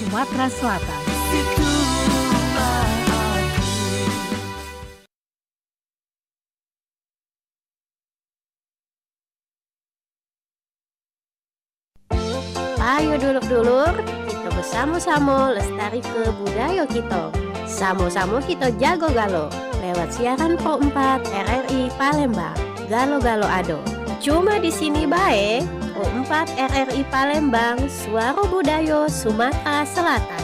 Sumatera Selatan. Ayo dulur-dulur, kita bersama-sama lestari ke budaya kita. Sama-sama kita jago galo lewat siaran Pro 4 RRI Palembang. Galo-galo ado. Cuma di sini bae, Pro 4 RRI Palembang, suara budaya Sumatera Selatan.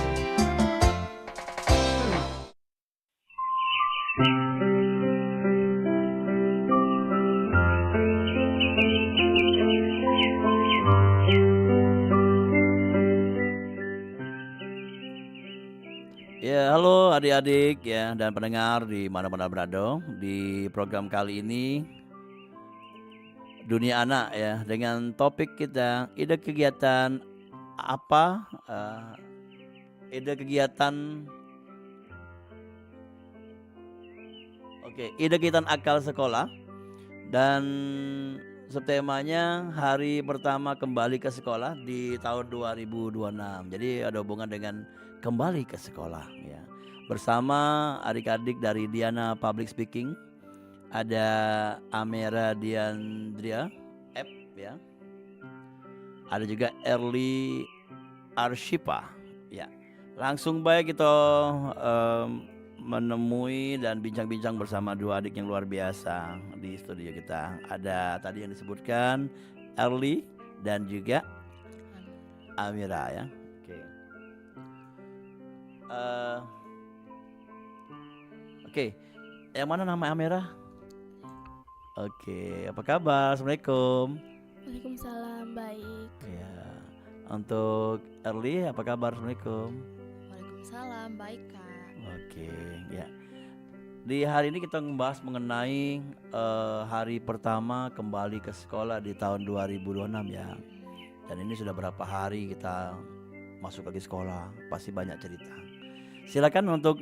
Ya, halo adik-adik ya dan pendengar di mana-mana berada. Di program kali ini Dunia Anak ya dengan topik kita ide kegiatan apa? Ide kegiatan ide kegiatan akal sekolah dan subtemanya hari pertama kembali ke sekolah di tahun 2026. Jadi ada hubungan dengan kembali ke sekolah ya. Bersama adik-adik dari Diana Public Speaking, ada Amera Diandria F ya. Ada juga Erli Arshipa ya. Langsung baik kita menemui dan bincang-bincang bersama dua adik yang luar biasa di studio kita. Ada tadi yang disebutkan Erli dan juga Amira ya. Oke. Yang mana nama Amira? Oke, apa kabar? Assalamualaikum. Waalaikumsalam, baik. Ya. Untuk Erli, apa kabar? Assalamualaikum. Waalaikumsalam, baik Kak. Oke, ya. Di hari ini kita membahas mengenai hari pertama kembali ke sekolah di tahun 2026 ya. Dan ini sudah berapa hari kita masuk lagi sekolah, pasti banyak cerita. Silakan untuk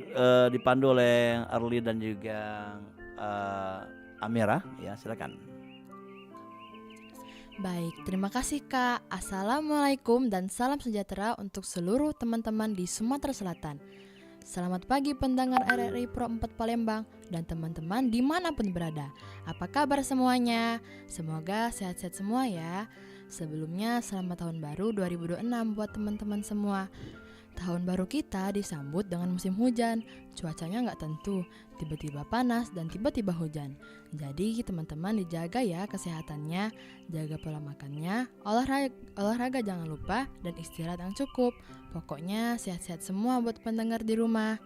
dipandu oleh Erli dan juga Amira ya, silakan. Baik, terima kasih Kak. Assalamualaikum dan salam sejahtera untuk seluruh teman-teman di Sumatera Selatan. Selamat pagi pendengar RRI Pro 4 Palembang dan teman-teman dimanapun berada. Apa kabar semuanya? Semoga sehat-sehat semua ya. Sebelumnya selamat tahun baru 2026 buat teman-teman semua. Tahun baru kita disambut dengan musim hujan. Cuacanya nggak tentu, tiba-tiba panas dan tiba-tiba hujan. Jadi teman-teman dijaga ya kesehatannya, jaga pola makannya, olahraga jangan lupa, dan istirahat yang cukup. Pokoknya sehat-sehat semua buat pendengar di rumah.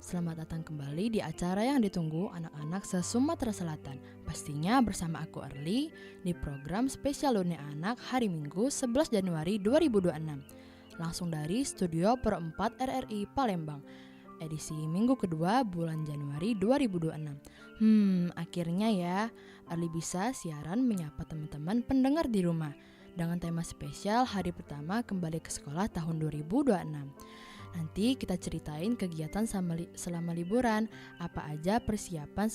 Selamat datang kembali di acara yang ditunggu anak-anak se-Sumatera Selatan. Pastinya bersama aku Erli di program spesial Dunia Anak hari Minggu 11 Januari 2026. Langsung dari Studio Pro 4 RRI Palembang, edisi minggu kedua bulan Januari 2026. Akhirnya ya, Erli bisa siaran menyapa teman-teman pendengar di rumah dengan tema spesial hari pertama kembali ke sekolah tahun 2026. Nanti kita ceritain kegiatan selama liburan, apa aja persiapan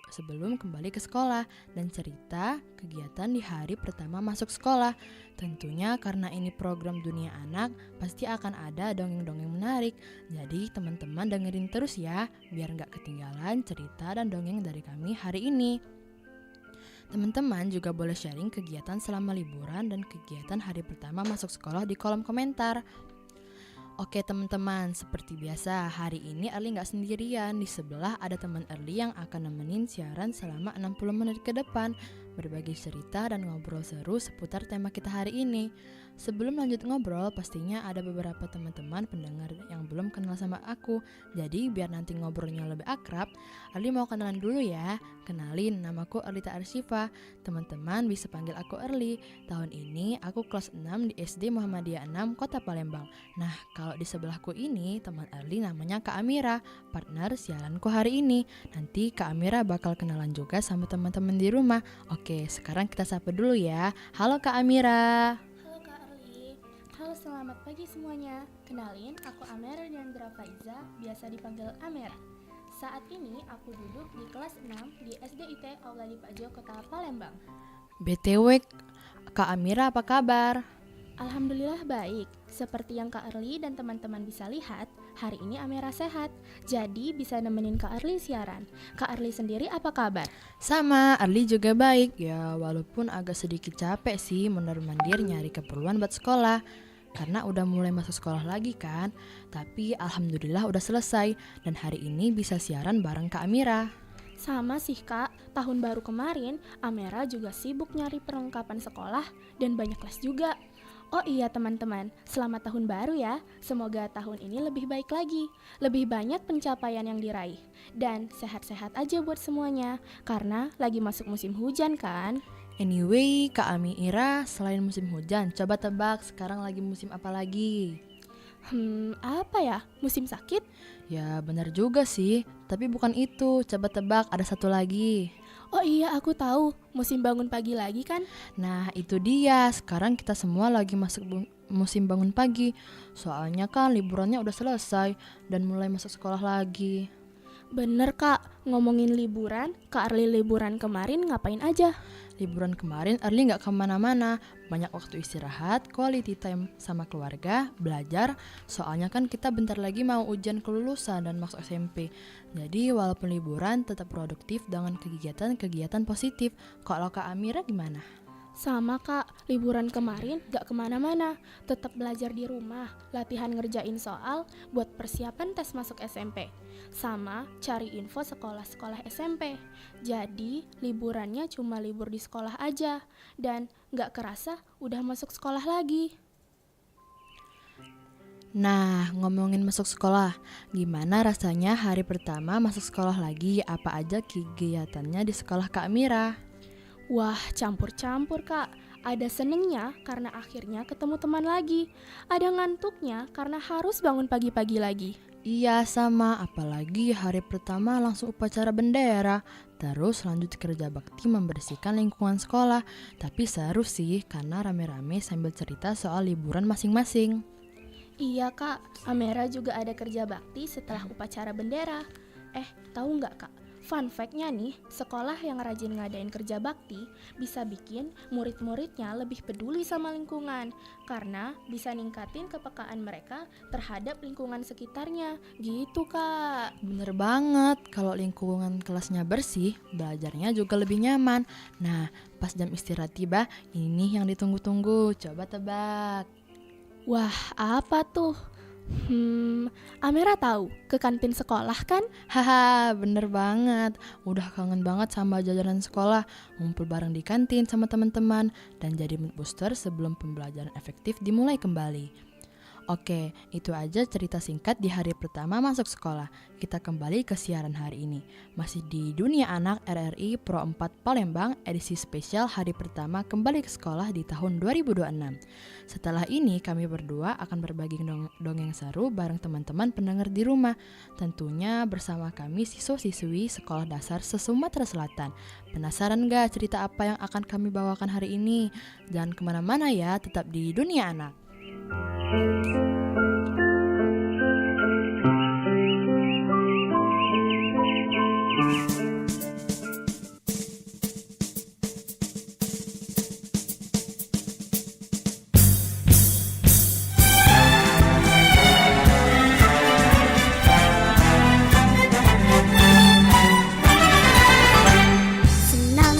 sebelum kembali ke sekolah, dan cerita kegiatan di hari pertama masuk sekolah. Tentunya karena ini program Dunia Anak, pasti akan ada dongeng-dongeng menarik. Jadi teman-teman dengerin terus ya, biar gak ketinggalan cerita dan dongeng dari kami hari ini. Teman-teman juga boleh sharing kegiatan selama liburan dan kegiatan hari pertama masuk sekolah di kolom komentar. Oke teman-teman, seperti biasa hari ini Erli gak sendirian. Di sebelah ada teman Erli yang akan nemenin siaran selama 60 menit ke depan, berbagi cerita dan ngobrol seru seputar tema kita hari ini. Sebelum lanjut ngobrol, pastinya ada beberapa teman-teman pendengar yang belum kenal sama aku. Jadi biar nanti ngobrolnya lebih akrab, Erli mau kenalan dulu ya. Kenalin, namaku Erlita Arshifa. Teman-teman bisa panggil aku Erli. Tahun ini aku kelas 6 di SD Muhammadiyah 6 Kota Palembang. Nah, kalau di sebelahku ini teman Erli namanya Kak Amira, partner siaranku hari ini. Nanti Kak Amira bakal kenalan juga sama teman-teman di rumah. Oke, sekarang kita sapa dulu ya. Halo Kak Amira. Halo Kak Erli. Halo, selamat pagi semuanya. Kenalin, aku Amera Diandra Faiza, biasa dipanggil Amera. Saat ini aku duduk di kelas 6 di SDIT Aula Dipajo Kota Palembang. BTW, Kak Amira apa kabar? Alhamdulillah baik. Seperti yang Kak Erli dan teman-teman bisa lihat, hari ini Amera sehat. Jadi bisa nemenin Kak Erli siaran. Kak Erli sendiri apa kabar? Sama, Arli juga baik. Ya, walaupun agak sedikit capek sih mondar-mandir nyari keperluan buat sekolah. Karena udah mulai masuk sekolah lagi kan. Tapi alhamdulillah udah selesai. Dan hari ini bisa siaran bareng Kak Amira. Sama sih Kak, tahun baru kemarin Amera juga sibuk nyari perlengkapan sekolah dan banyak les juga. Oh iya teman-teman, selamat tahun baru ya. Semoga tahun ini lebih baik lagi, lebih banyak pencapaian yang diraih. Dan sehat-sehat aja buat semuanya, karena lagi masuk musim hujan kan. Anyway, Kak Amira, selain musim hujan, coba tebak sekarang lagi musim apa lagi? Apa ya? Musim sakit? Ya benar juga sih, tapi bukan itu. Coba tebak, ada satu lagi. Oh iya aku tahu, musim bangun pagi lagi kan? Nah itu dia, sekarang kita semua lagi masuk musim bangun pagi. Soalnya kan liburannya udah selesai dan mulai masuk sekolah lagi. Bener Kak, ngomongin liburan, Kak Arli liburan kemarin ngapain aja? Liburan kemarin Arli gak kemana-mana, banyak waktu istirahat, quality time sama keluarga, belajar. Soalnya kan kita bentar lagi mau ujian kelulusan dan masuk SMP. Jadi walaupun liburan tetap produktif dengan kegiatan-kegiatan positif. Kalau Kak Amira gimana? Sama Kak, liburan kemarin gak kemana-mana, tetap belajar di rumah, latihan ngerjain soal buat persiapan tes masuk SMP, sama cari info sekolah-sekolah SMP. Jadi liburannya cuma libur di sekolah aja, dan gak kerasa udah masuk sekolah lagi. Nah, ngomongin masuk sekolah, gimana rasanya hari pertama masuk sekolah lagi? Apa aja kegiatannya di sekolah Kak Amira? Wah, campur-campur Kak. Ada senengnya karena akhirnya ketemu teman lagi. Ada ngantuknya karena harus bangun pagi-pagi lagi. Iya sama, apalagi hari pertama langsung upacara bendera. Terus lanjut kerja bakti membersihkan lingkungan sekolah. Tapi seru sih karena rame-rame sambil cerita soal liburan masing-masing. Iya Kak, Amera juga ada kerja bakti setelah upacara bendera. Tahu nggak Kak? Fun fact-nya nih, sekolah yang rajin ngadain kerja bakti bisa bikin murid-muridnya lebih peduli sama lingkungan karena bisa ningkatin kepekaan mereka terhadap lingkungan sekitarnya. Gitu Kak. Bener banget, kalau lingkungan kelasnya bersih, belajarnya juga lebih nyaman. Nah, pas jam istirahat tiba, ini yang ditunggu-tunggu. Coba tebak. Wah, apa tuh? Amera tahu, ke kantin sekolah kan? Haha, bener banget. Udah kangen banget sama jajanan sekolah, ngumpul bareng di kantin sama teman-teman, dan jadi mood booster sebelum pembelajaran efektif dimulai kembali. Oke, itu aja cerita singkat di hari pertama masuk sekolah. Kita kembali ke siaran hari ini. Masih di Dunia Anak RRI Pro 4 Palembang, edisi spesial hari pertama kembali ke sekolah di tahun 2026. Setelah ini kami berdua akan berbagi dongeng seru bareng teman-teman pendengar di rumah. Tentunya bersama kami siswa-siswi Sekolah Dasar se-Sumatera Selatan. Penasaran gak cerita apa yang akan kami bawakan hari ini? Jangan kemana-mana ya, tetap di Dunia Anak. Senang,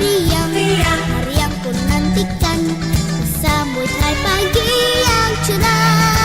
riang, hari yang ku nantikan, bersambut hari pagi yang cerah.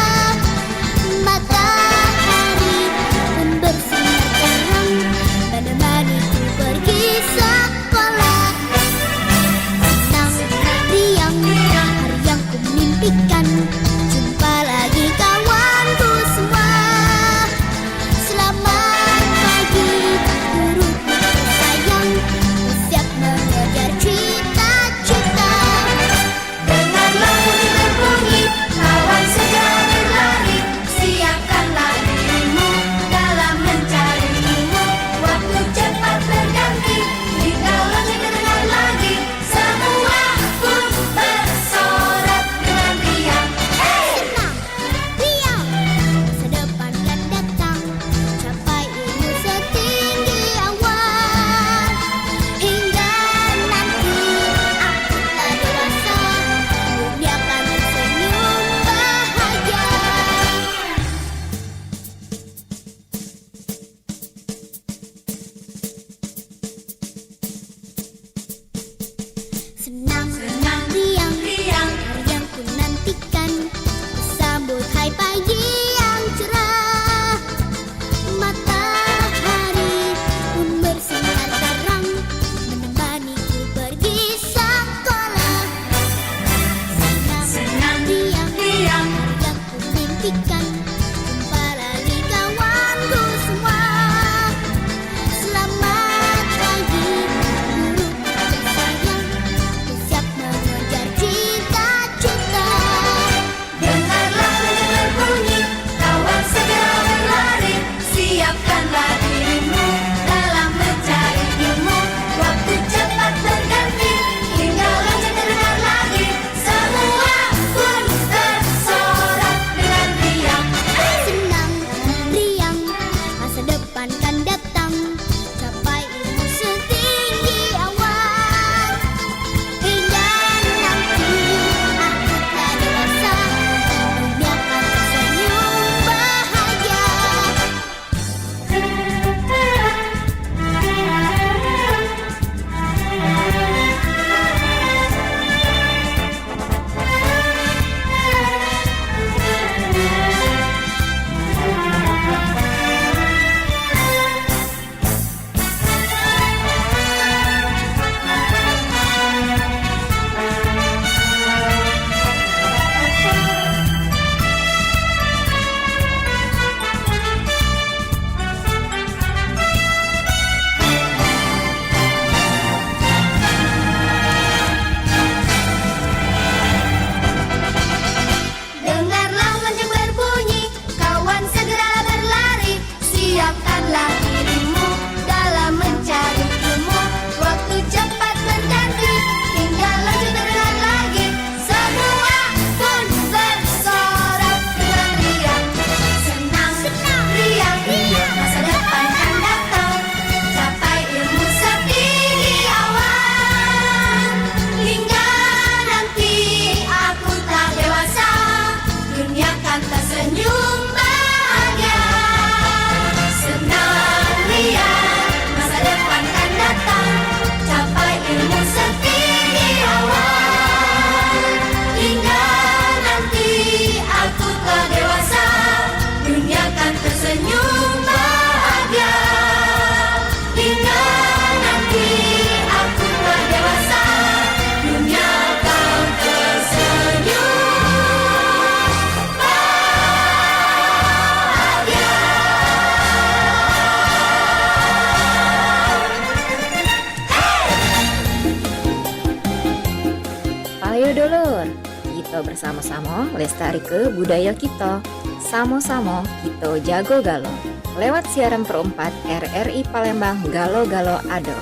bersama-sama lestari ke budaya kita. Samo-samo kita jago galo. Lewat siaran Pro 4 RRI Palembang Galo-Galo Ado.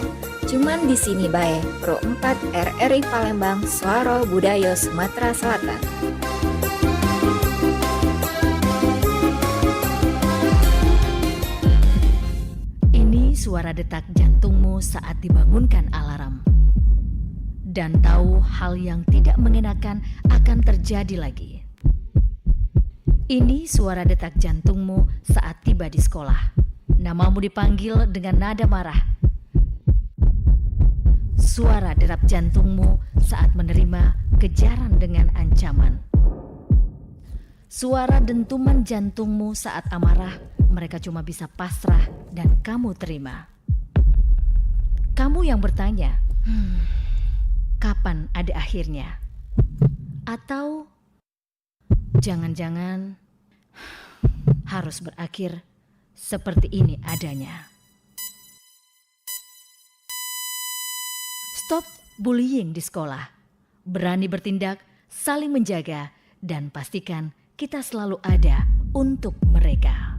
Cuman di sini bae Pro 4 RRI Palembang Suara Budaya Sumatera Selatan. Ini suara detak jantungmu saat dibangunkan alarm. Dan tahu hal yang tidak mengenakan akan terjadi lagi. Ini suara detak jantungmu saat tiba di sekolah. Namamu dipanggil dengan nada marah. Suara derap jantungmu saat menerima kejaran dengan ancaman. Suara dentuman jantungmu saat amarah, mereka cuma bisa pasrah dan kamu terima. Kamu yang bertanya, kapan ada akhirnya? Atau jangan-jangan harus berakhir seperti ini adanya. Stop bullying di sekolah. Berani bertindak, saling menjaga, dan pastikan kita selalu ada untuk mereka.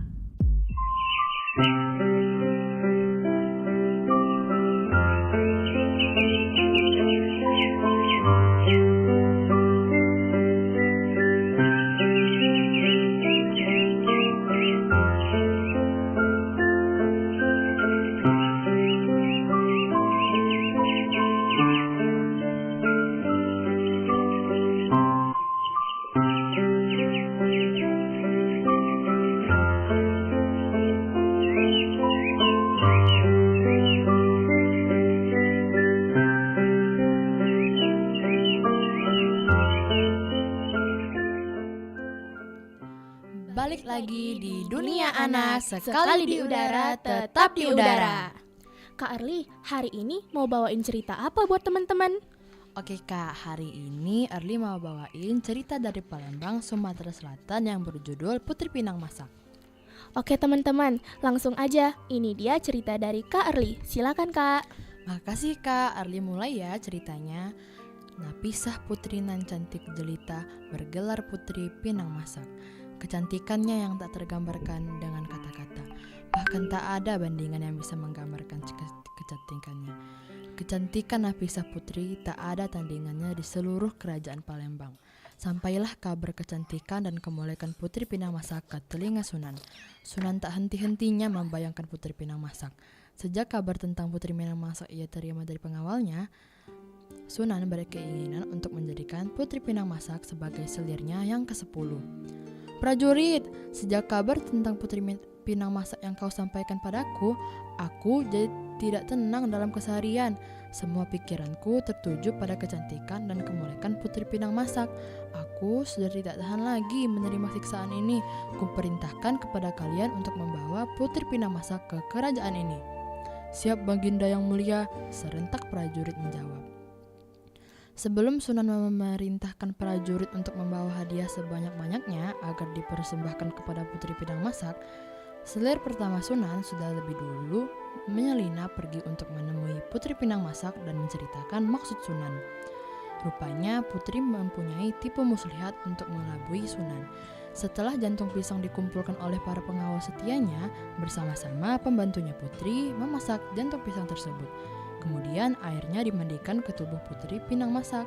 Balik lagi di Dunia Anak, sekali di udara, tetap di udara. Kak Arli, hari ini mau bawain cerita apa buat teman-teman? Oke Kak, hari ini Arli mau bawain cerita dari Palembang, Sumatera Selatan yang berjudul Putri Pinang Masak. Oke teman-teman, langsung aja. Ini dia cerita dari Kak Arli. Silakan Kak. Makasih Kak, Arli mulai ya ceritanya. Napisah putri nan cantik jelita, bergelar Putri Pinang Masak. Kecantikannya yang tak tergambarkan dengan kata-kata. Bahkan tak ada bandingan yang bisa menggambarkan kecantikannya. Kecantikan Napisah Putri tak ada tandingannya di seluruh kerajaan Palembang. Sampailah kabar kecantikan dan kemolekan Putri Pinang Masak ke telinga Sunan. Sunan tak henti-hentinya membayangkan Putri Pinang Masak. Sejak kabar tentang Putri Pinang Masak ia terima dari pengawalnya, Sunan berkeinginan untuk menjadikan Putri Pinang Masak sebagai selirnya yang ke-10. Prajurit, sejak kabar tentang Putri Pinang Masak yang kau sampaikan padaku, aku jadi tidak tenang dalam keseharian. Semua pikiranku tertuju pada kecantikan dan kemolekan Putri Pinang Masak. Aku sudah tidak tahan lagi menerima siksaan ini. Kuperintahkan kepada kalian untuk membawa Putri Pinang Masak ke kerajaan ini. Siap Baginda yang mulia, serentak prajurit menjawab. Sebelum Sunan memerintahkan prajurit untuk membawa hadiah sebanyak-banyaknya agar dipersembahkan kepada Putri Pinang Masak, selir pertama Sunan sudah lebih dulu menyelinap pergi untuk menemui Putri Pinang Masak dan menceritakan maksud Sunan. Rupanya Putri mempunyai tipu muslihat untuk mengelabui Sunan. Setelah jantung pisang dikumpulkan oleh para pengawal setianya, bersama-sama pembantunya Putri memasak jantung pisang tersebut. Kemudian airnya dimandikan ke tubuh Putri Pinang Masak.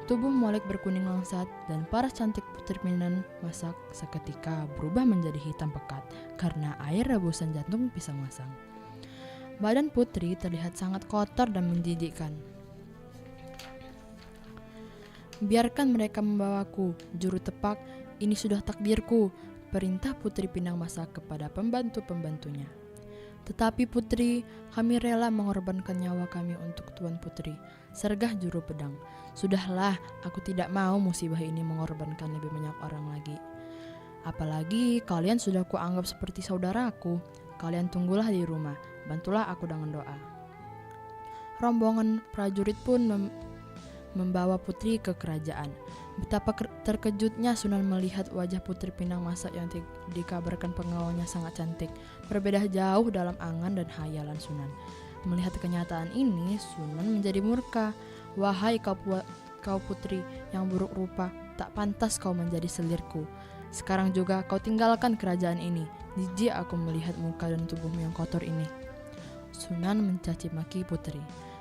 Tubuh molek berkuning langsat dan paras cantik Putri Pinang Masak seketika berubah menjadi hitam pekat karena air rebusan jantung pisang masak. Badan Putri terlihat sangat kotor dan menjijikkan. Biarkan mereka membawaku, juru tepak, ini sudah takdirku, perintah Putri Pinang Masak kepada pembantu-pembantunya. Tetapi Putri, kami rela mengorbankan nyawa kami untuk Tuan Putri, sergah juru pedang. Sudahlah, aku tidak mau musibah ini mengorbankan lebih banyak orang lagi. Apalagi kalian sudah kuanggap seperti saudaraku. Kalian tunggulah di rumah, bantulah aku dengan doa. Rombongan prajurit pun membawa Putri ke kerajaan. Betapa terkejutnya Sunan melihat wajah Putri Pinang Masak yang dikabarkan pengawalnya sangat cantik, berbeda jauh dalam angan dan hayalan Sunan. Melihat kenyataan ini, Sunan menjadi murka. Wahai kau putri yang buruk rupa, tak pantas kau menjadi selirku. Sekarang juga kau tinggalkan kerajaan ini. Jijik aku melihat muka dan tubuhmu yang kotor ini. Sunan mencaci maki Putri.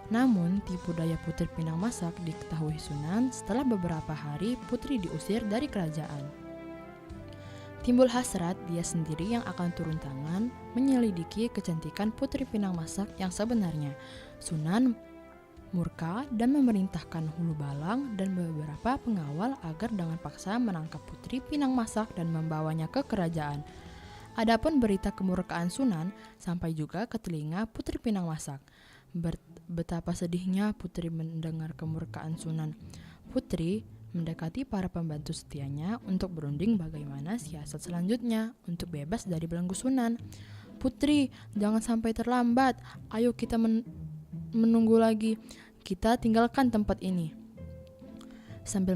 Namun, tipu daya Putri Pinang Masak diketahui Sunan setelah beberapa hari Putri diusir dari kerajaan. Timbul hasrat dia sendiri yang akan turun tangan menyelidiki kecantikan Putri Pinang Masak yang sebenarnya. Sunan murka dan memerintahkan Hulu Balang dan beberapa pengawal agar dengan paksa menangkap Putri Pinang Masak dan membawanya ke kerajaan. Adapun berita kemurkaan Sunan sampai juga ke telinga Putri Pinang Masak. Betapa sedihnya Putri mendengar kemurkaan Sunan. Putri mendekati para pembantu setianya untuk berunding bagaimana siasat selanjutnya untuk bebas dari belenggu Sunan. Putri, jangan sampai terlambat. Ayo kita menunggu lagi. Kita tinggalkan tempat ini. Sambil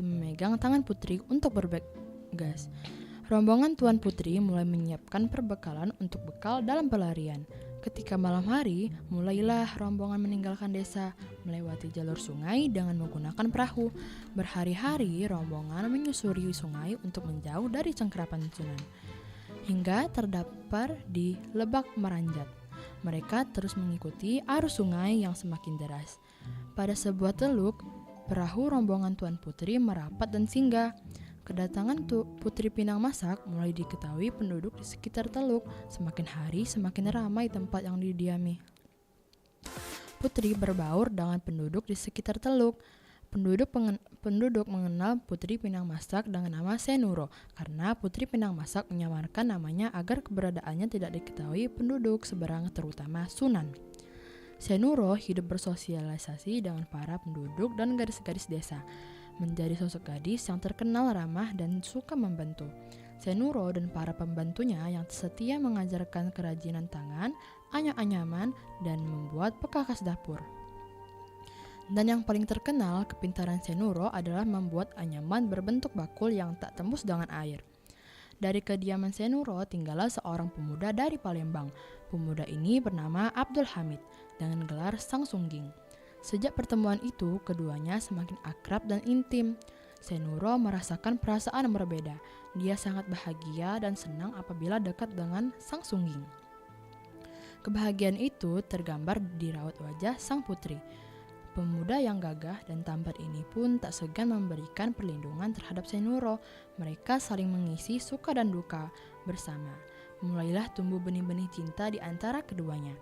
memegang tangan Putri untuk bergegas. Rombongan Tuan Putri mulai menyiapkan perbekalan untuk bekal dalam pelarian. Ketika malam hari, mulailah rombongan meninggalkan desa, melewati jalur sungai dengan menggunakan perahu. Berhari-hari, rombongan menyusuri sungai untuk menjauh dari cengkeraman Sunan, hingga terdampar di Lebak Meranjat. Mereka terus mengikuti arus sungai yang semakin deras. Pada sebuah teluk, perahu rombongan Tuan Putri merapat dan singgah. Kedatangan Putri Pinang Masak mulai diketahui penduduk di sekitar teluk. Semakin hari semakin ramai tempat yang didiami. Putri berbaur dengan penduduk di sekitar teluk. Penduduk mengenal Putri Pinang Masak dengan nama Senuro karena Putri Pinang Masak menyamarkan namanya agar keberadaannya tidak diketahui penduduk seberang, terutama Sunan. Senuro hidup bersosialisasi dengan para penduduk dan gadis-gadis desa. Menjadi sosok gadis yang terkenal ramah dan suka membantu. Senuro dan para pembantunya yang setia mengajarkan kerajinan tangan, anyaman, dan membuat perkakas dapur. Dan yang paling terkenal kepintaran Senuro adalah membuat anyaman berbentuk bakul yang tak tembus dengan air. Dari kediaman Senuro tinggallah seorang pemuda dari Palembang. Pemuda ini bernama Abdul Hamid dengan gelar Sang Sungging. Sejak pertemuan itu, keduanya semakin akrab dan intim. Senuro merasakan perasaan yang berbeda. Dia sangat bahagia dan senang apabila dekat dengan Sang Sungging. Kebahagiaan itu tergambar di raut wajah Sang Putri. Pemuda yang gagah dan tampan ini pun tak segan memberikan perlindungan terhadap Senuro. Mereka saling mengisi suka dan duka bersama. Mulailah tumbuh benih-benih cinta di antara keduanya.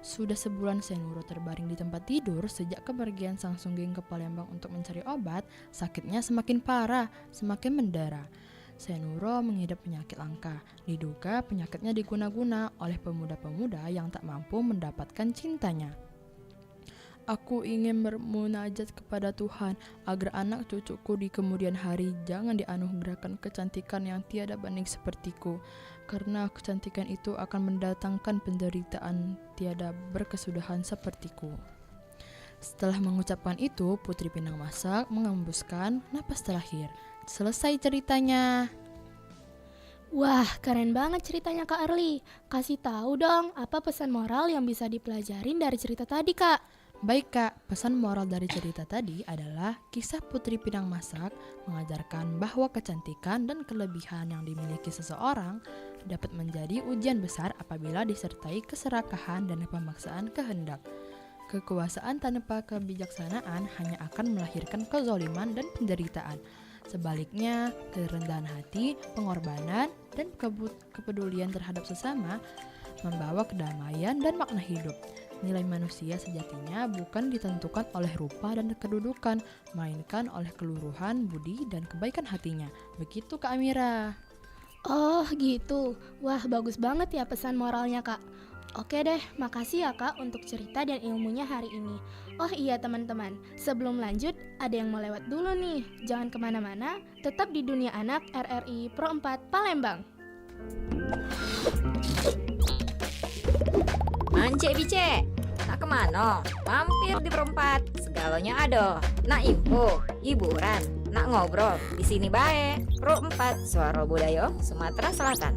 Sudah sebulan Senuro terbaring di tempat tidur. Sejak kepergian Sang Sungging ke Palembang untuk mencari obat, sakitnya semakin parah, semakin mendara. Senuro mengidap penyakit langka. Diduga penyakitnya diguna-guna oleh pemuda-pemuda yang tak mampu mendapatkan cintanya. Aku ingin bermunajat kepada Tuhan agar anak cucuku di kemudian hari jangan dianugerahkan kecantikan yang tiada banding sepertiku, karena kecantikan itu akan mendatangkan penderitaan tiada berkesudahan sepertiku. Setelah mengucapkan itu, Putri Pinang Masak mengembuskan napas terakhir. Selesai ceritanya. Wah, keren banget ceritanya Kak Arli. Kasih tahu dong, apa pesan moral yang bisa dipelajarin dari cerita tadi, Kak? Baik Kak, pesan moral dari cerita tadi adalah kisah Putri Pinang Masak mengajarkan bahwa kecantikan dan kelebihan yang dimiliki seseorang dapat menjadi ujian besar apabila disertai keserakahan dan pemaksaan kehendak. Kekuasaan tanpa kebijaksanaan hanya akan melahirkan kezoliman dan penderitaan. Sebaliknya, kerendahan hati, pengorbanan, dan kepedulian terhadap sesama membawa kedamaian dan makna hidup. Nilai manusia sejatinya bukan ditentukan oleh rupa dan kedudukan, melainkan oleh keluruhan budi dan kebaikan hatinya. Begitu Kak Amira. Oh gitu, wah bagus banget ya pesan moralnya Kak. Oke deh, makasih ya Kak untuk cerita dan ilmunya hari ini. Oh iya teman-teman, sebelum lanjut ada yang mau lewat dulu nih. Jangan kemana-mana, tetap di Dunia Anak RRI Pro 4 Palembang. Mance bice, nak kemana? Mampir di perempat, segalanya ada. Nak info, hiburan, nak ngobrol, di sini bae. Pro 4 Suara Budaya Sumatera Selatan.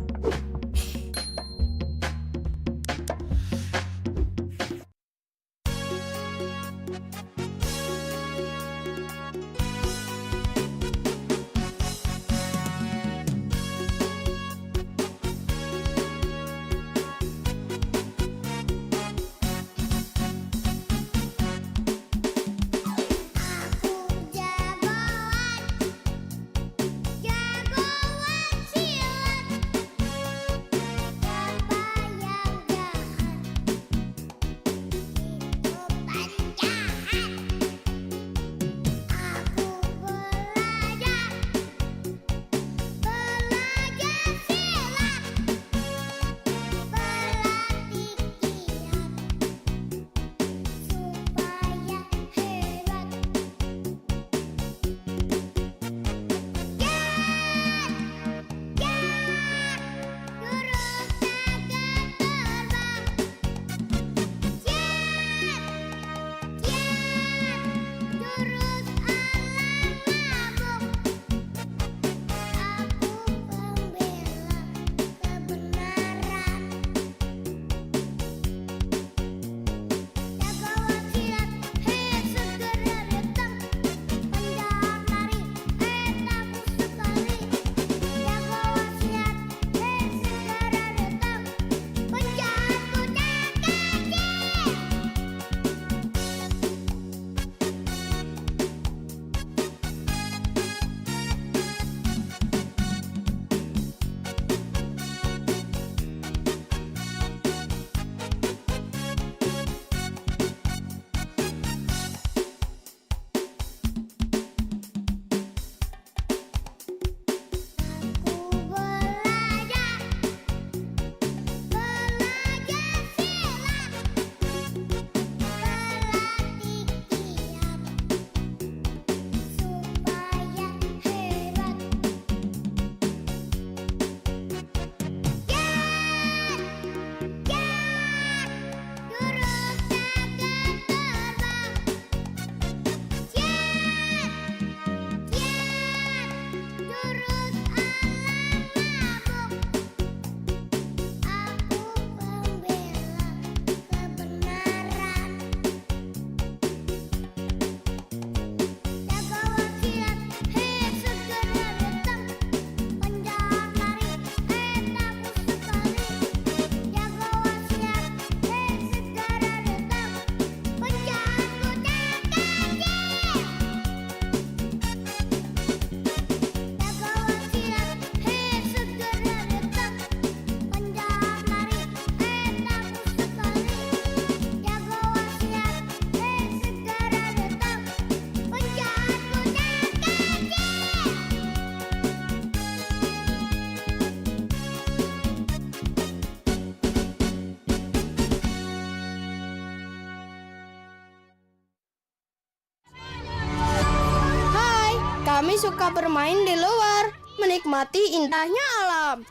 suka bermain di luar, menikmati indahnya alam.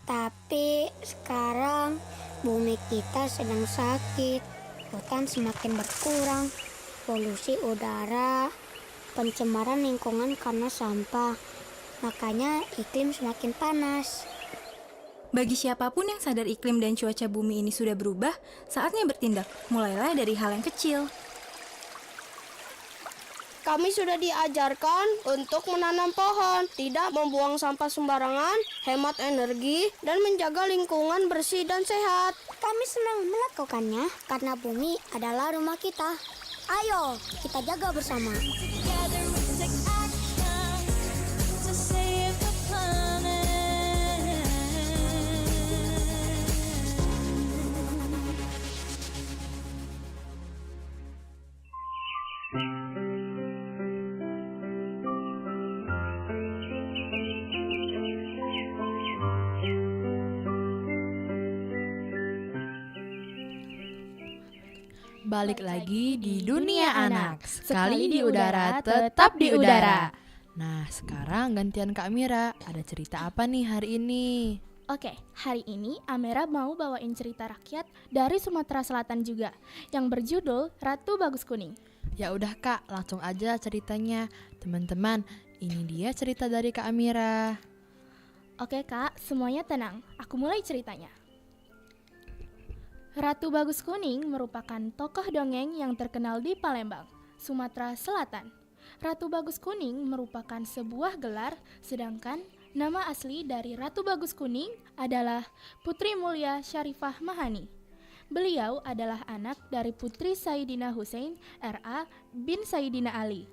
Tapi sekarang bumi kita sedang sakit. Hutan semakin berkurang. Polusi udara, pencemaran lingkungan karena sampah. Makanya iklim semakin panas. Bagi siapapun yang sadar iklim dan cuaca bumi ini sudah berubah, saatnya bertindak. Mulailah dari hal yang kecil. Kami sudah diajarkan untuk menanam pohon, tidak membuang sampah sembarangan, hemat energi, dan menjaga lingkungan bersih dan sehat. Kami senang melakukannya karena bumi adalah rumah kita. Ayo, kita jaga bersama. Balik lagi di dunia anak. Sekali di udara, tetap di udara. Nah, sekarang gantian Kak Mira. Ada cerita apa nih hari ini? Oke, hari ini Amera mau bawain cerita rakyat dari Sumatera Selatan juga, yang berjudul Ratu Bagus Kuning. Ya udah Kak, langsung aja ceritanya. Teman-teman, ini dia cerita dari Kak Amira. Oke Kak, semuanya tenang. Aku mulai ceritanya. Ratu Bagus Kuning merupakan tokoh dongeng yang terkenal di Palembang, Sumatera Selatan. Ratu Bagus Kuning merupakan sebuah gelar, sedangkan nama asli dari Ratu Bagus Kuning adalah Putri Mulia Syarifah Mahani. Beliau adalah anak dari Putri Sayyidina Hussein R.A. bin Sayyidina Ali.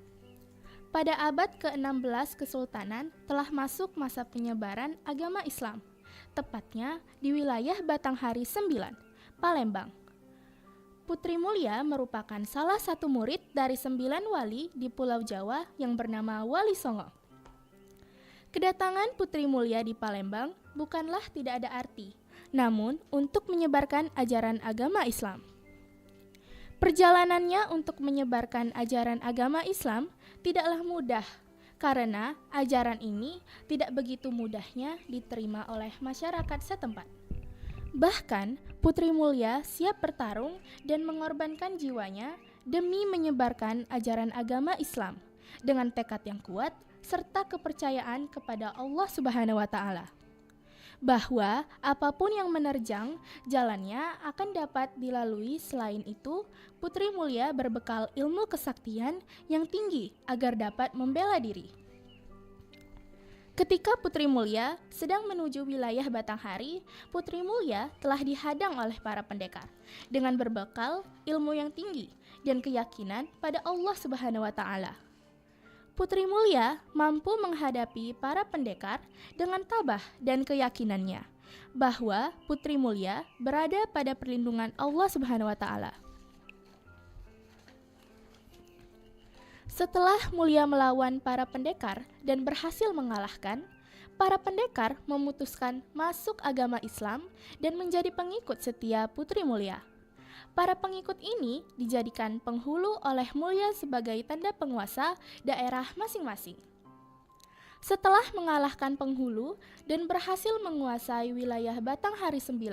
Pada abad ke-16 Kesultanan telah masuk masa penyebaran agama Islam, tepatnya di wilayah Batanghari 9, Palembang. Putri Mulia merupakan salah satu murid dari 9 wali di Pulau Jawa yang bernama Wali Songo. Kedatangan Putri Mulia di Palembang bukanlah tidak ada arti, namun untuk menyebarkan ajaran agama Islam. Perjalanannya untuk menyebarkan ajaran agama Islam tidaklah mudah, karena ajaran ini tidak begitu mudahnya diterima oleh masyarakat setempat. Bahkan, Putri Mulia siap bertarung dan mengorbankan jiwanya demi menyebarkan ajaran agama Islam dengan tekad yang kuat serta kepercayaan kepada Allah Subhanahu wa Ta'ala, bahwa apapun yang menerjang jalannya akan dapat dilalui. Selain itu, Putri Mulia berbekal ilmu kesaktian yang tinggi agar dapat membela diri. Ketika Putri Mulia sedang menuju wilayah Batanghari, Putri Mulia telah dihadang oleh para pendekar dengan berbekal ilmu yang tinggi dan keyakinan pada Allah Subhanahu wa Ta'ala. Putri Mulia mampu menghadapi para pendekar dengan tabah dan keyakinannya bahwa Putri Mulia berada pada perlindungan Allah Subhanahu wa Ta'ala. Setelah Mulia melawan para pendekar dan berhasil mengalahkan, para pendekar memutuskan masuk agama Islam dan menjadi pengikut setia Putri Mulia. Para pengikut ini dijadikan penghulu oleh Mulia sebagai tanda penguasa daerah masing-masing. Setelah mengalahkan penghulu dan berhasil menguasai wilayah Batanghari 9,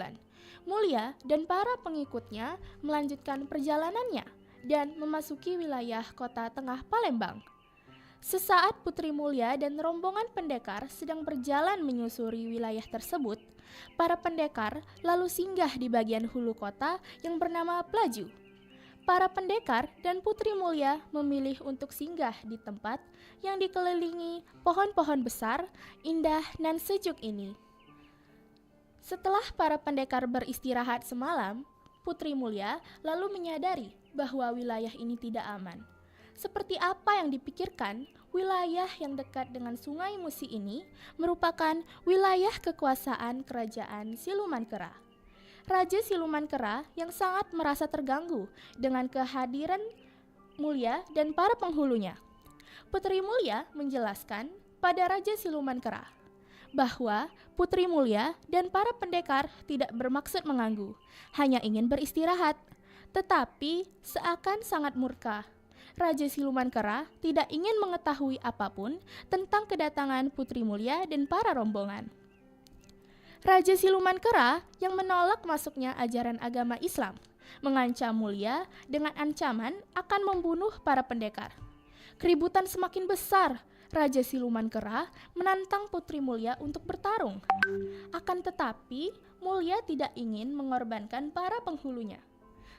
Mulia dan para pengikutnya melanjutkan perjalanannya dan memasuki wilayah kota tengah Palembang. Sesaat Putri Mulia dan rombongan pendekar sedang berjalan menyusuri wilayah tersebut, para pendekar lalu singgah di bagian hulu kota yang bernama Pelaju. Para pendekar dan Putri Mulia memilih untuk singgah di tempat yang dikelilingi pohon-pohon besar, indah dan sejuk ini. Setelah para pendekar beristirahat semalam, Putri Mulia lalu menyadari bahwa wilayah ini tidak aman. Seperti apa yang dipikirkan, wilayah yang dekat dengan Sungai Musi ini merupakan wilayah kekuasaan Kerajaan Siluman Kera. Raja Siluman Kera yang sangat merasa terganggu dengan kehadiran Mulia dan para penghulunya. Putri Mulia menjelaskan pada Raja Siluman Kera bahwa Putri Mulia dan para pendekar tidak bermaksud mengganggu, hanya ingin beristirahat, tetapi seakan sangat murka Raja Siluman Kera tidak ingin mengetahui apapun tentang kedatangan Putri Mulia dan para rombongan. Raja Siluman Kera yang menolak masuknya ajaran agama Islam mengancam Mulia dengan ancaman akan membunuh para pendekar. Keributan semakin besar. Raja Siluman Kera menantang Putri Mulia untuk bertarung. Akan tetapi, Mulia tidak ingin mengorbankan para penghulunya.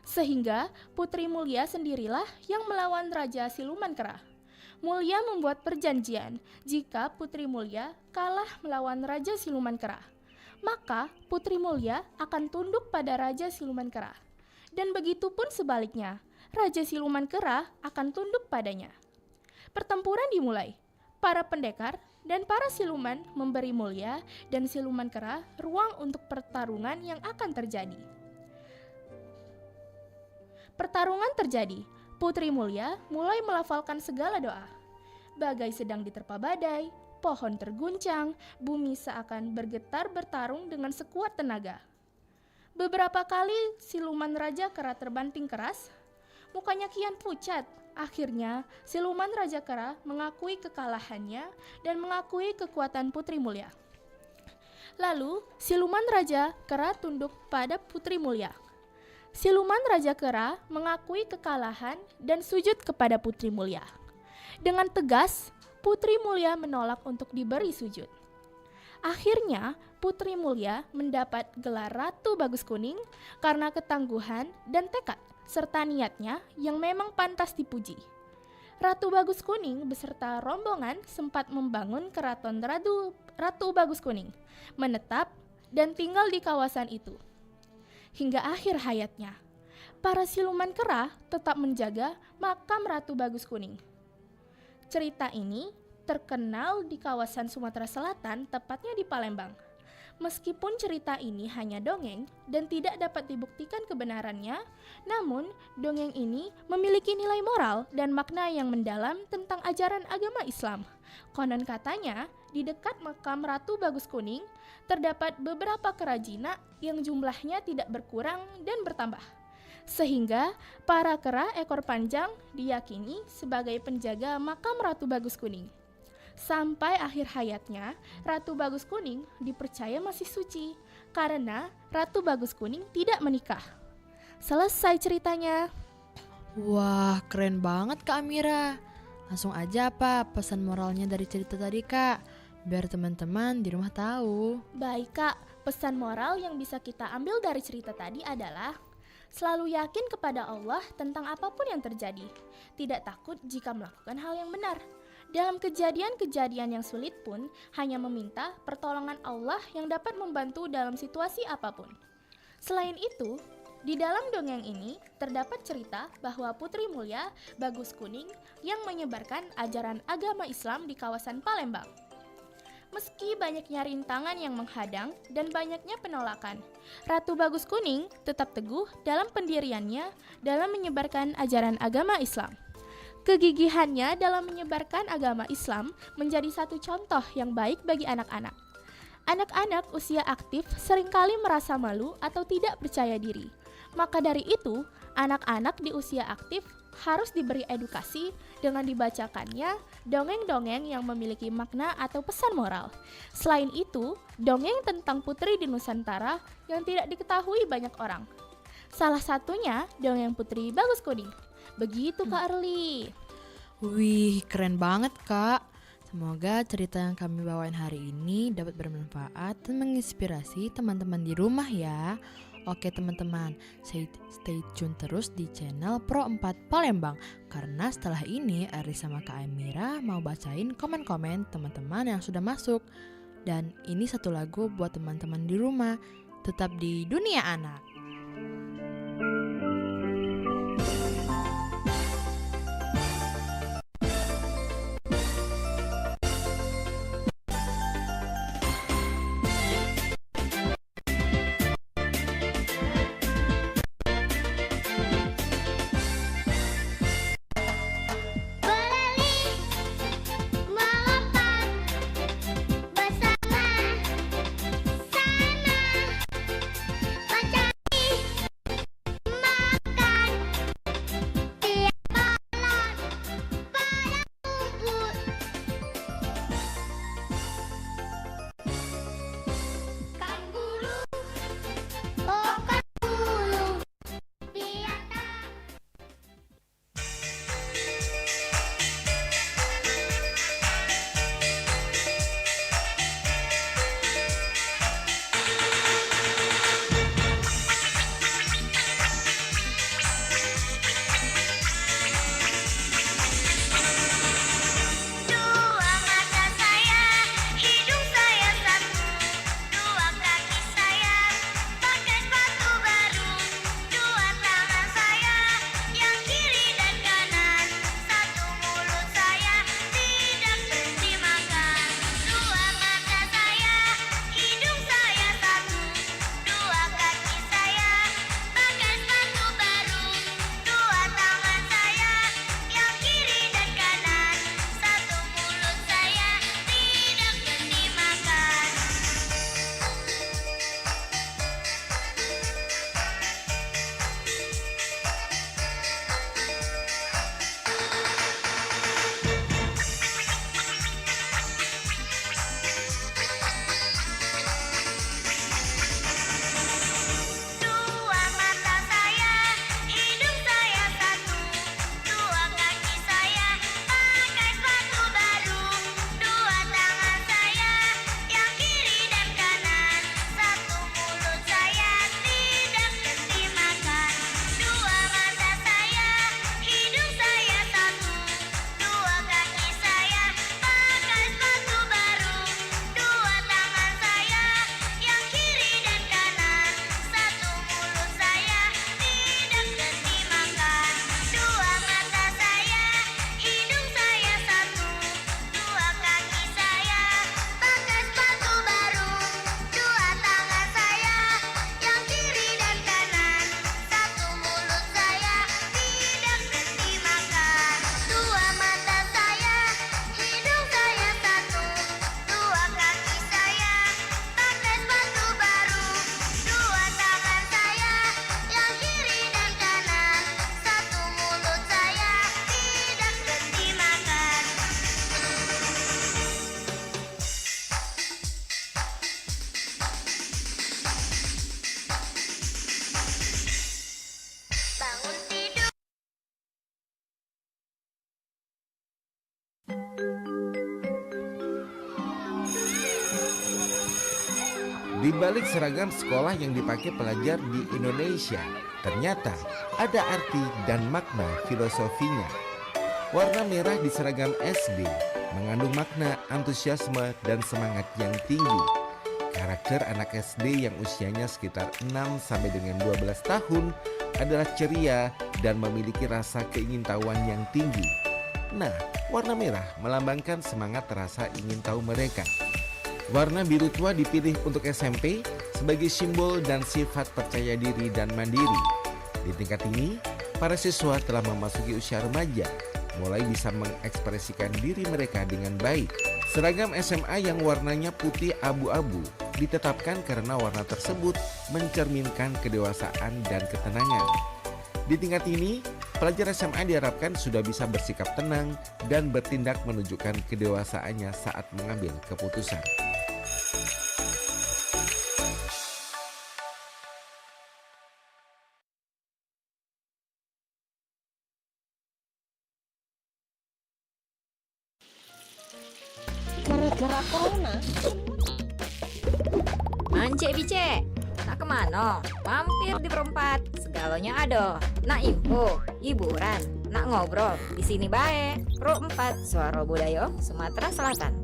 Sehingga Putri Mulia sendirilah yang melawan Raja Siluman Kera. Mulia membuat perjanjian jika Putri Mulia kalah melawan Raja Siluman Kera, maka Putri Mulia akan tunduk pada Raja Siluman Kera. Dan begitu pun sebaliknya, Raja Siluman Kera akan tunduk padanya. Pertempuran dimulai. Para pendekar dan para siluman memberi Mulia dan Siluman Kera ruang untuk pertarungan yang akan terjadi. Pertarungan terjadi. Putri Mulia mulai melafalkan segala doa. Bagai sedang diterpa badai, pohon terguncang, bumi seakan bergetar bertarung dengan sekuat tenaga. Beberapa kali Siluman Raja Kera terbanting keras, mukanya kian pucat. Akhirnya, Siluman Raja Kera mengakui kekalahannya dan mengakui kekuatan Putri Mulia. Lalu, Siluman Raja Kera tunduk pada Putri Mulia. Siluman Raja Kera mengakui kekalahan dan sujud kepada Putri Mulia. Dengan tegas, Putri Mulia menolak untuk diberi sujud. Akhirnya, Putri Mulia mendapat gelar Ratu Bagus Kuning karena ketangguhan dan tekad serta niatnya yang memang pantas dipuji. Ratu Bagus Kuning beserta rombongan sempat membangun keraton Ratu Bagus Kuning, menetap dan tinggal di kawasan itu. Hingga akhir hayatnya, para siluman kera tetap menjaga makam Ratu Bagus Kuning. Cerita ini terkenal di kawasan Sumatera Selatan, tepatnya di Palembang. Meskipun cerita ini hanya dongeng dan tidak dapat dibuktikan kebenarannya, namun dongeng ini memiliki nilai moral dan makna yang mendalam tentang ajaran agama Islam. Konon katanya, di dekat makam Ratu Bagus Kuning terdapat beberapa kerajinan yang jumlahnya tidak berkurang dan bertambah. Sehingga para kera ekor panjang diyakini sebagai penjaga makam Ratu Bagus Kuning. Sampai akhir hayatnya, Ratu Bagus Kuning dipercaya masih suci karena Ratu Bagus Kuning tidak menikah. Selesai ceritanya. Wah, keren banget Kak Amira. Langsung aja apa pesan moralnya dari cerita tadi Kak, biar teman-teman di rumah tahu. Baik Kak, pesan moral yang bisa kita ambil dari cerita tadi adalah selalu yakin kepada Allah tentang apapun yang terjadi. Tidak takut jika melakukan hal yang benar. Dalam kejadian-kejadian yang sulit pun hanya meminta pertolongan Allah yang dapat membantu dalam situasi apapun. Selain itu, di dalam dongeng ini terdapat cerita bahwa Putri Mulia Bagus Kuning yang menyebarkan ajaran agama Islam di kawasan Palembang. Meski banyaknya rintangan yang menghadang dan banyaknya penolakan, Ratu Bagus Kuning tetap teguh dalam pendiriannya dalam menyebarkan ajaran agama Islam. Kegigihannya dalam menyebarkan agama Islam menjadi satu contoh yang baik bagi anak-anak. Anak-anak usia aktif seringkali merasa malu atau tidak percaya diri. Maka dari itu, anak-anak di usia aktif harus diberi edukasi dengan dibacakannya dongeng-dongeng yang memiliki makna atau pesan moral. Selain itu, dongeng tentang putri di Nusantara yang tidak diketahui banyak orang. Salah satunya dongeng Putri Bagus Kuning. Begitu Kak Erli. Wih, keren banget Kak. Semoga cerita yang kami bawain hari ini dapat bermanfaat dan menginspirasi teman-teman di rumah ya. Oke teman-teman, stay tune terus di channel Pro 4 Palembang. Karena setelah ini Erli sama Kak Amira mau bacain komen-komen teman-teman yang sudah masuk. Dan ini satu lagu buat teman-teman di rumah. Tetap di dunia anak. Di balik seragam sekolah yang dipakai pelajar di Indonesia, ternyata ada arti dan makna filosofinya. Warna merah di seragam SD mengandung makna antusiasme dan semangat yang tinggi. Karakter anak SD yang usianya sekitar 6 sampai dengan 12 tahun adalah ceria dan memiliki rasa keingintahuan yang tinggi. Nah, warna merah melambangkan semangat rasa ingin tahu mereka. Warna biru tua dipilih untuk SMP sebagai simbol dan sifat percaya diri dan mandiri. Di tingkat ini, para siswa telah memasuki usia remaja, mulai bisa mengekspresikan diri mereka dengan baik. Seragam SMA yang warnanya putih abu-abu ditetapkan karena warna tersebut mencerminkan kedewasaan dan ketenangan. Di tingkat ini, pelajar SMA diharapkan sudah bisa bersikap tenang dan bertindak menunjukkan kedewasaannya saat mengambil keputusan. Gara-gara corona. Mance bice, nak kemana? Mampir di perempat, segalanya ada. Nak info, hiburan, nak ngobrol, di sini bae. Pro 4 Suara Budaya Sumatera Selatan.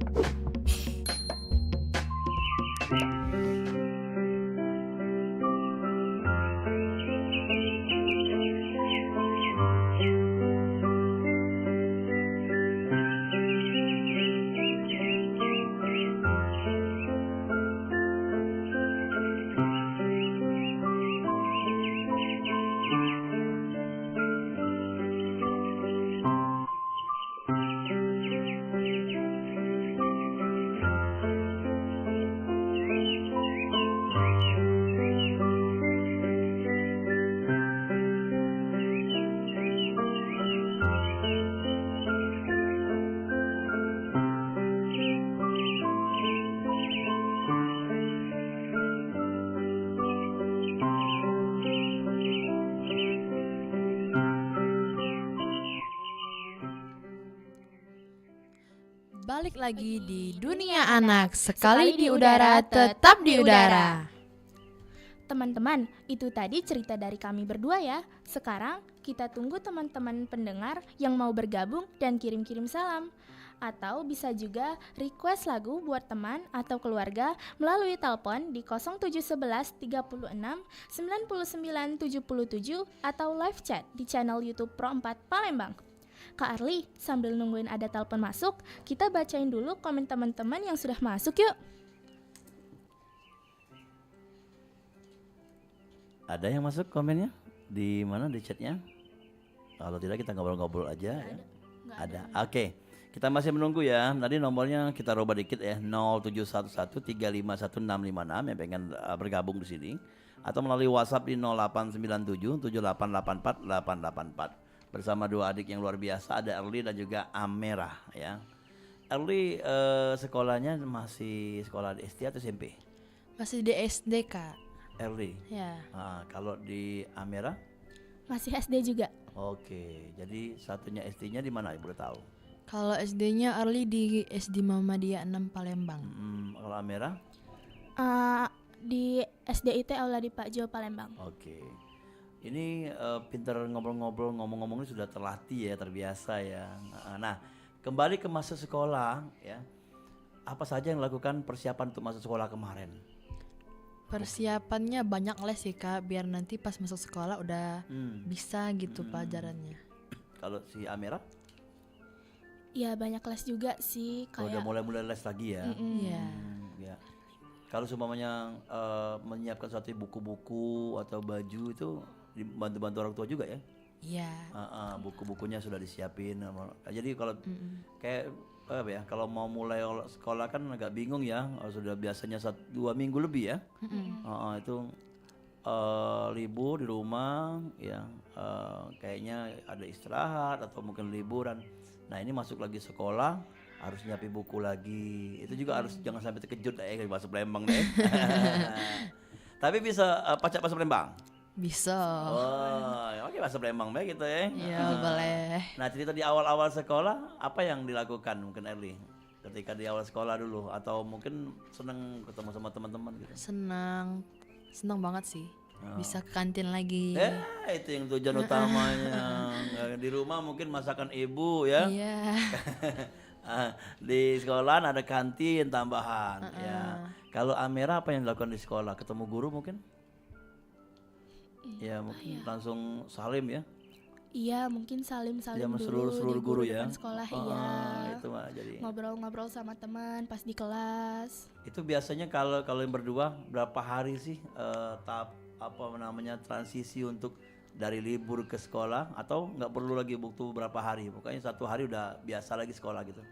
Balik lagi di Dunia Anak, sekali di udara, tetap di udara. Teman-teman, itu tadi cerita dari kami berdua ya. Sekarang kita tunggu teman-teman pendengar yang mau bergabung dan kirim-kirim salam. Atau bisa juga request lagu buat teman atau keluarga melalui telepon di 0711 36 99 77 atau live chat di channel YouTube Pro 4 Palembang. Kak Arli, sambil nungguin ada telepon masuk, kita bacain dulu komen teman-teman yang sudah masuk yuk. Ada yang masuk komennya? Di mana di chatnya? Kalau tidak kita ngobrol-ngobrol aja. Ya. Ada. Oke. Kita masih menunggu ya. Tadi nomornya kita rubah dikit ya. 0711351656 yang pengen bergabung di sini, atau melalui WhatsApp di 089778848884. Bersama dua adik yang luar biasa, ada Erli dan juga Amera ya. Erli sekolahnya masih sekolah di SD atau SMP? Masih di SD, Kak. Erli. Ya. Kalau di Amera? Masih SD juga. Oke, jadi satunya SD-nya di mana Ibu tahu? Kalau SD-nya Erli di SD Muhammadiyah 6 Palembang. Kalau Amera? Di SDIT Aula di Pak Jo Palembang. Oke. Ini pintar ngobrol-ngobrol, ngomong-ngomong ini sudah terlatih ya, terbiasa ya. Nah, kembali ke masa sekolah ya. Apa saja yang dilakukan persiapan untuk masuk sekolah kemarin? Persiapannya banyak les sih Kak, biar nanti pas masuk sekolah udah bisa gitu pelajarannya. Kalau si Amera? Ya banyak les juga sih. Kalau udah mulai les lagi ya. Iya. Ya. Kalau semuanya menyiapkan suatu buku-buku atau baju itu dibantu-bantu orang tua juga ya? Iya. Buku-bukunya sudah disiapin. Jadi kalau kayak apa ya? Kalau mau mulai sekolah kan agak bingung ya. Sudah biasanya 1-2 minggu lebih ya. Itu libur di rumah ya. Kayaknya ada istirahat atau mungkin liburan. Nah ini masuk lagi sekolah, harus nyiapin buku lagi. Itu juga harus jangan sampai terkejut kayak bahasa Palembang deh. Tapi bisa pacak bahasa Palembang? Bisa. Oke bahasa Palembang baik gitu ya. Iya boleh. Nah cerita di awal-awal sekolah apa yang dilakukan mungkin Erli ketika di awal sekolah dulu, atau mungkin seneng ketemu sama teman-teman gitu? Senang banget sih. Oh. Bisa ke kantin lagi. Itu yang tujuan utamanya. Nggak, di rumah mungkin masakan ibu ya. Iya. Di sekolah ada kantin tambahan ya. Kalau Amira apa yang dilakukan di sekolah? Ketemu guru mungkin? Ya mungkin langsung salim ya. Iya, mungkin salim-salim Ya, sama dulu seluruh di guru ya. depan sekolah, iya. Itu mah jadi. Ngobrol-ngobrol sama teman pas di kelas. Itu biasanya kalau yang berdua berapa hari sih tahap apa namanya transisi untuk dari libur ke sekolah, atau nggak perlu lagi butuh berapa hari? Pokoknya 1 hari udah biasa lagi sekolah gitu.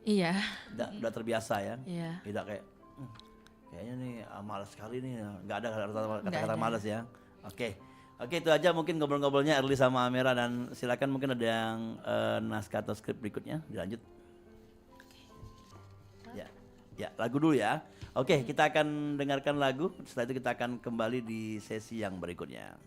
Iya. Udah terbiasa ya. Iya. Tidak kayak kayaknya nih malas sekali nih. Nggak ada Nggak kata-kata ada. malas ya. Oke, itu aja mungkin ngobrol-ngobrolnya Erli sama Amira, dan silakan mungkin ada yang naskah atau skrip berikutnya dilanjut. Ya, lagu dulu ya. Oke, kita akan dengarkan lagu. Setelah itu kita akan kembali di sesi yang berikutnya.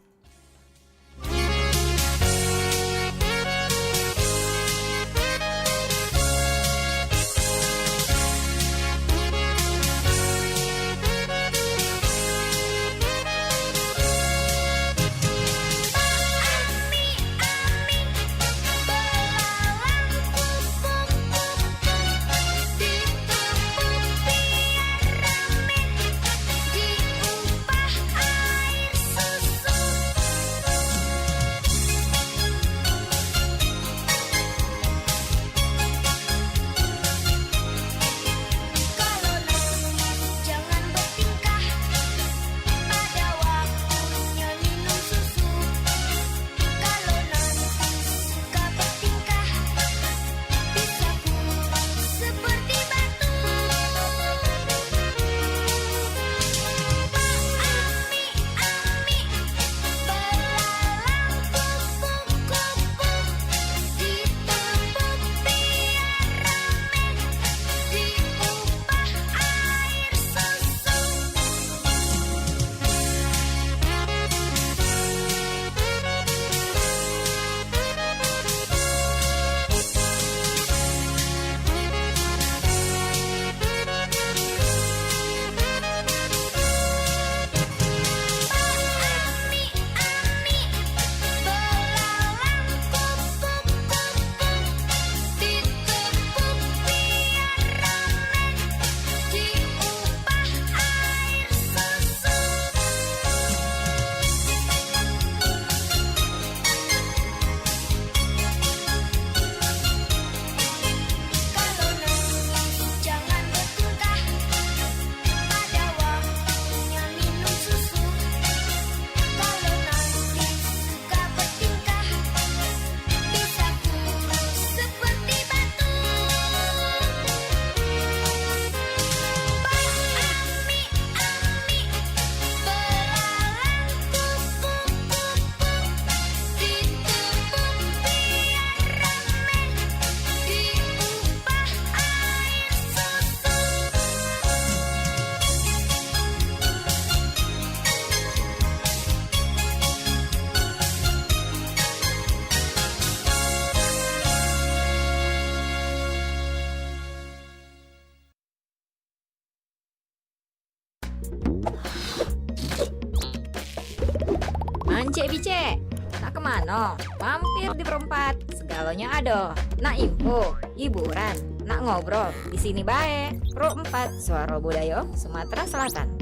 Mance bice, nak kemana? Mampir di perempat, segalanya ada. Nak info, hiburan, nak ngobrol, di sini bae. Pro 4, Suara Budaya, Sumatera Selatan.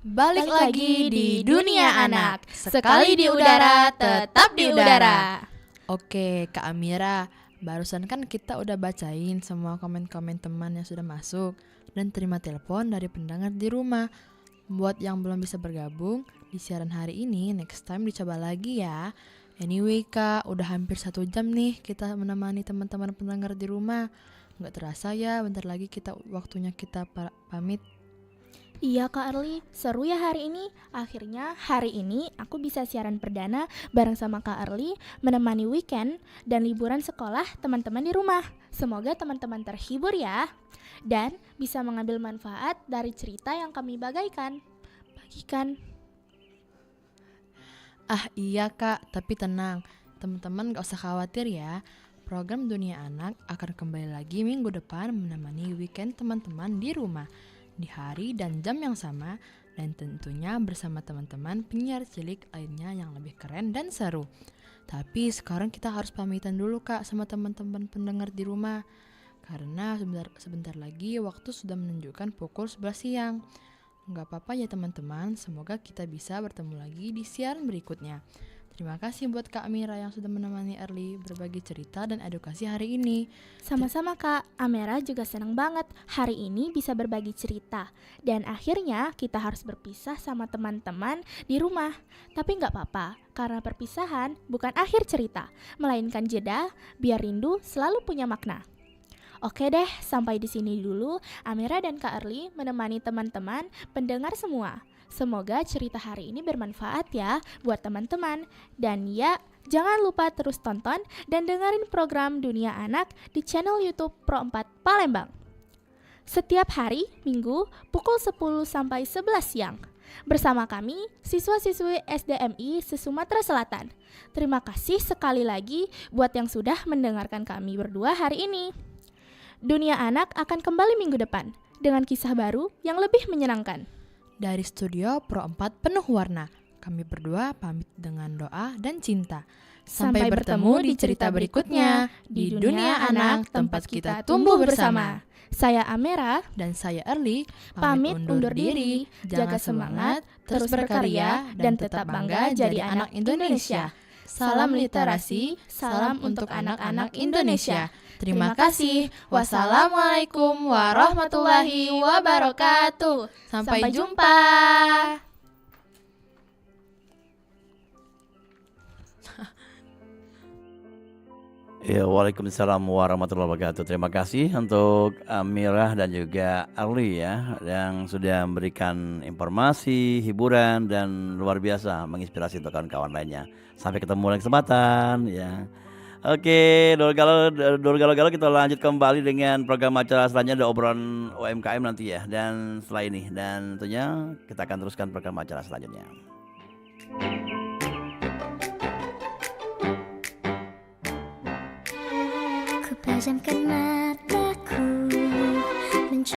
Balik lagi di Dunia Anak. Sekali di udara, tetap di udara. Oke, Kak Amira, barusan kan kita udah bacain semua komen-komen teman yang sudah masuk dan terima telepon dari pendengar di rumah. Buat yang belum bisa bergabung di siaran hari ini, next time dicoba lagi ya. Anyway Kak, udah hampir 1 jam nih kita menemani teman-teman pendengar di rumah. Nggak terasa ya, bentar lagi waktunya kita pamit. Iya Kak Arli, seru ya hari ini. Akhirnya hari ini aku bisa siaran perdana bareng sama Kak Arli, menemani weekend dan liburan sekolah teman-teman di rumah. Semoga teman-teman terhibur ya, dan bisa mengambil manfaat dari cerita yang kami bagikan. Ah iya kak, tapi tenang, teman-teman gak usah khawatir ya. Program Dunia Anak akan kembali lagi minggu depan menemani weekend teman-teman di rumah, di hari dan jam yang sama, dan tentunya bersama teman-teman penyiar cilik lainnya yang lebih keren dan seru. Tapi sekarang kita harus pamitan dulu kak sama teman-teman pendengar di rumah, karena sebentar lagi waktu sudah menunjukkan pukul 11 siang. Nggak apa-apa ya teman-teman, semoga kita bisa bertemu lagi di siaran berikutnya. Terima kasih buat Kak Amira yang sudah menemani Early berbagi cerita dan edukasi hari ini. Sama-sama Kak, Amera juga senang banget hari ini bisa berbagi cerita. Dan akhirnya kita harus berpisah sama teman-teman di rumah. Tapi nggak apa-apa, karena perpisahan bukan akhir cerita, melainkan jeda biar rindu selalu punya makna. Oke deh, sampai di sini dulu Amira dan Kak Early menemani teman-teman pendengar semua. Semoga cerita hari ini bermanfaat ya buat teman-teman. Dan ya, jangan lupa terus tonton dan dengerin program Dunia Anak di channel YouTube Pro 4 Palembang. Setiap hari Minggu pukul 10 sampai 11 siang. Bersama kami, siswa-siswi SDMI se-Sumatera Selatan. Terima kasih sekali lagi buat yang sudah mendengarkan kami berdua hari ini. Dunia Anak akan kembali minggu depan dengan kisah baru yang lebih menyenangkan. Dari studio Pro 4 penuh warna, kami berdua pamit dengan doa dan cinta. Sampai bertemu di cerita berikutnya di Dunia Anak, tempat kita tumbuh bersama. Saya Amera Dan saya Early, pamit undur diri, jaga semangat, terus berkarya, dan tetap bangga jadi anak Indonesia. Salam literasi, salam untuk anak-anak Indonesia. Terima kasih. Wassalamualaikum warahmatullahi wabarakatuh. Sampai jumpa. Ya, Waalaikumsalam warahmatullahi wabarakatuh. Terima kasih untuk Amirah dan juga Arli ya, yang sudah memberikan informasi, hiburan, dan luar biasa menginspirasi untuk kawan-kawan lainnya. Sampai ketemu lagi kesempatan ya. Oke, Dor Galo kita lanjut kembali dengan program acara selanjutnya, ada obrolan UMKM nanti ya. Dan setelah ini, dan tentunya kita akan teruskan program acara selanjutnya. Ku pejamkan mataku